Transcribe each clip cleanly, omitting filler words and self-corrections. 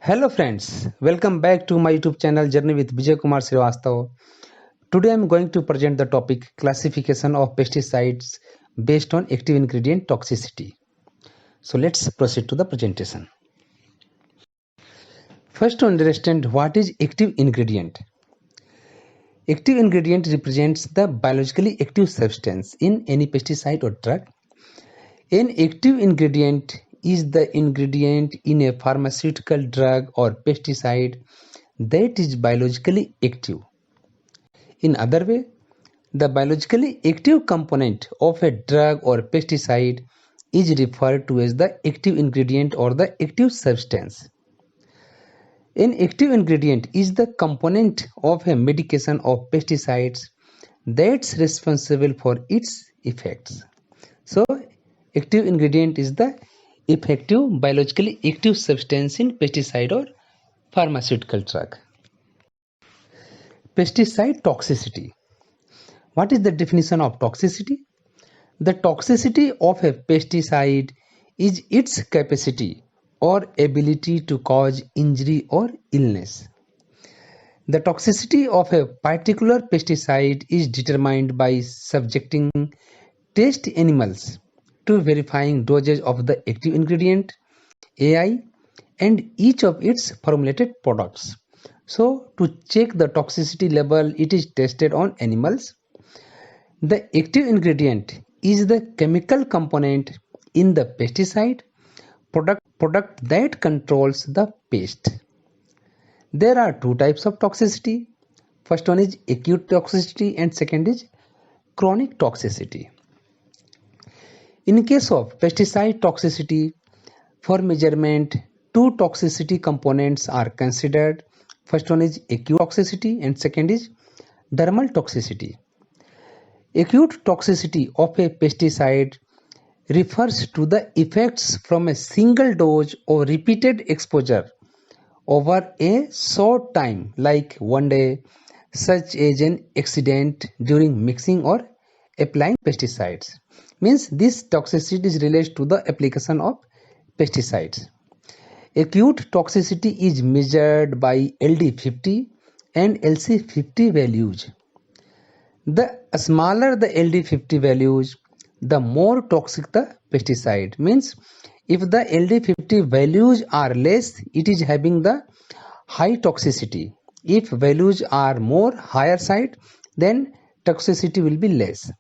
Hello friends, welcome back to my YouTube channel Journey with Vijay Kumar Shrivastav. Today I am going to present the topic classification of pesticides based on active ingredient toxicity. So let's proceed to the presentation. First, to understand what is active ingredient. Active ingredient represents the biologically active substance in any pesticide or drug. An active ingredient is the ingredient in a pharmaceutical drug or pesticide that is biologically active. In other way, the biologically active component of a drug or pesticide is referred to as the active ingredient or the active substance. An active ingredient is the component of a medication or pesticides that's responsible for its effects. So, active ingredient is the effective biologically active substance in pesticide or pharmaceutical drug. Pesticide toxicity. What is the definition of toxicity? The toxicity of a pesticide is its capacity or ability to cause injury or illness. The toxicity of a particular pesticide is determined by subjecting test animals to verifying dosage of the active ingredient, AI, and each of its formulated products. So, to check the toxicity level, it is tested on animals. The active ingredient is the chemical component in the pesticide product that controls the pest. There are two types of toxicity. First one is acute toxicity and second is chronic toxicity. In case of pesticide toxicity, for measurement, two toxicity components are considered. First one is acute toxicity and second is dermal toxicity. Acute toxicity of a pesticide refers to the effects from a single dose or repeated exposure over a short time, like one day, such as an accident during mixing or applying pesticides. Means this toxicity is related to the application of pesticides. Acute toxicity is measured by LD50 and LC50 values. The smaller the LD50 values, the more toxic the pesticide. Means if the LD50 values are less, it is having the high toxicity. If values are more higher side, then toxicity will be less.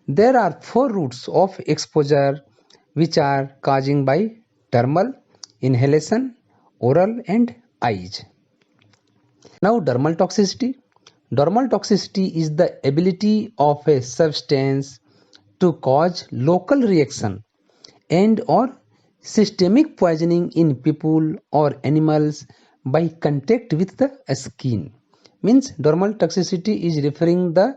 There are four routes of exposure which are causing by dermal, inhalation, oral and eyes. Now dermal toxicity. Dermal toxicity is the ability of a substance to cause local reaction and or systemic poisoning in people or animals by contact with the skin. Means dermal toxicity is referring the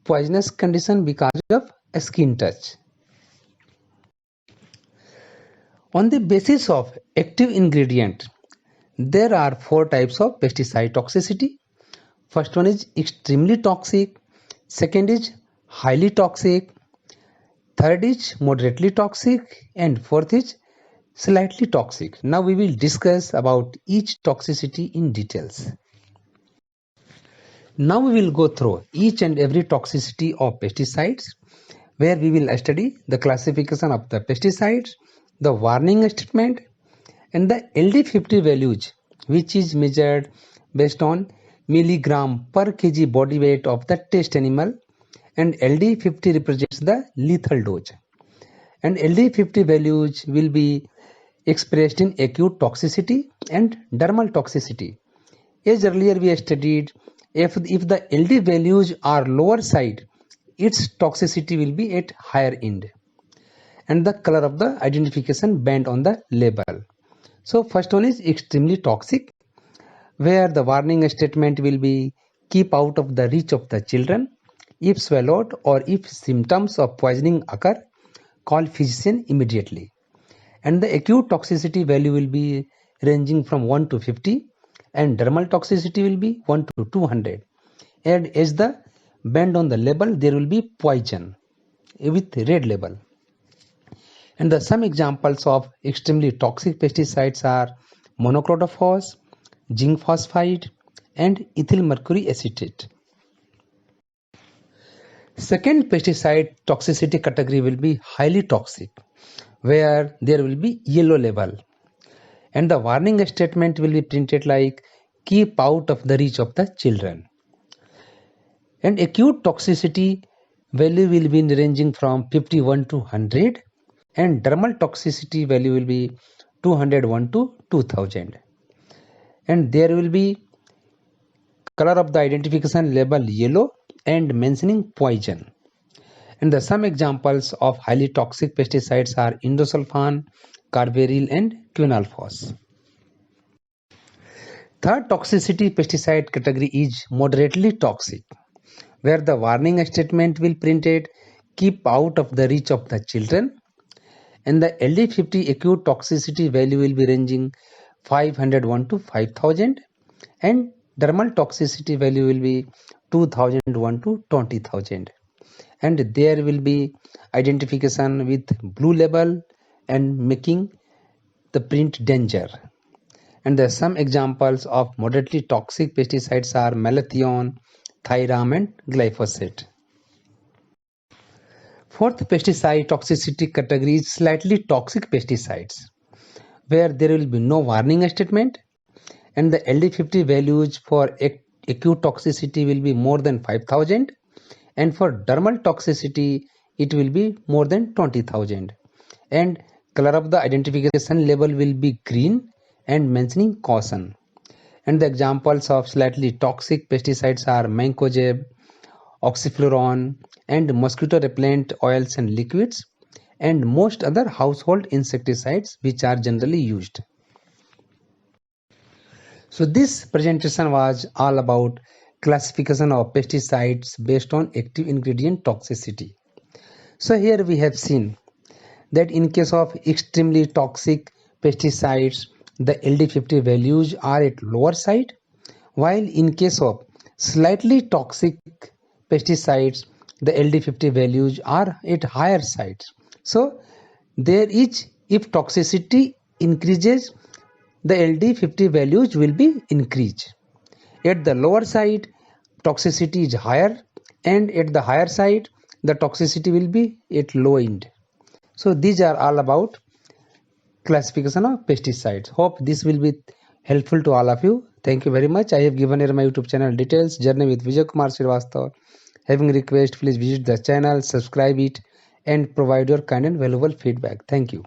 poisonous condition because of skin touch. On the basis of active ingredient, there are four types of pesticide toxicity. First one is extremely toxic, second is highly toxic, third is moderately toxic, and fourth is slightly toxic. Now we will discuss about each toxicity in details. Now we will go through each and every toxicity of pesticides, where we will study the classification of the pesticides, the warning statement, and the LD50 values, which is measured based on milligram per kg body weight of the test animal, and LD50 represents the lethal dose. And LD50 values will be expressed in acute toxicity and dermal toxicity. As earlier we studied, if the LD values are lower side, its toxicity will be at higher end. And the color of the identification band on the label. So first one is extremely toxic, where the warning statement will be keep out of the reach of the children. If swallowed or if symptoms of poisoning occur, call physician immediately. And the acute toxicity value will be ranging from 1 to 50 and dermal toxicity will be 1 to 200. And as the band on the label, there will be poison with red label. And some examples of extremely toxic pesticides are monocrotophos, zinc phosphide, and ethyl mercury acetate. Second pesticide toxicity category will be highly toxic, where there will be yellow label, and the warning statement will be printed like keep out of the reach of the children. And acute toxicity value will be ranging from 51 to 100, and dermal toxicity value will be 201 to 2000. And there will be color of the identification label yellow and mentioning poison. And the some examples of highly toxic pesticides are indosulfan, carbaryl, and quinalphos. Third toxicity pesticide category is moderately toxic, where the warning statement will printed keep out of the reach of the children, and the LD50 acute toxicity value will be ranging 501 to 5000, and dermal toxicity value will be 2001 to 20000, and there will be identification with blue label and making the print danger. And there are some examples of moderately toxic pesticides are malathion, thiram, and glyphosate. Fourth pesticide toxicity category is slightly toxic pesticides, where there will be no warning statement, and the LD50 values for acute toxicity will be more than 5000, and for dermal toxicity it will be more than 20000, and color of the identification label will be green and mentioning caution. And the examples of slightly toxic pesticides are mancozeb, oxyfluorone, and mosquito repellent oils and liquids, and most other household insecticides which are generally used. So this presentation was all about classification of pesticides based on active ingredient toxicity. So here we have seen that in case of extremely toxic pesticides, the LD50 values are at lower side, while in case of slightly toxic pesticides, the LD50 values are at higher side. So there is, if toxicity increases, the LD50 values will be increased. At the lower side, toxicity is higher, and at the higher side, the toxicity will be at low end. So these are all about classification of pesticides. Hope this will be helpful to all of you. Thank you very much. I have given here my YouTube channel details, Journey with Vijay Kumar Shrivastav. Having request, please visit the channel, subscribe it, and provide your kind and valuable feedback. Thank you.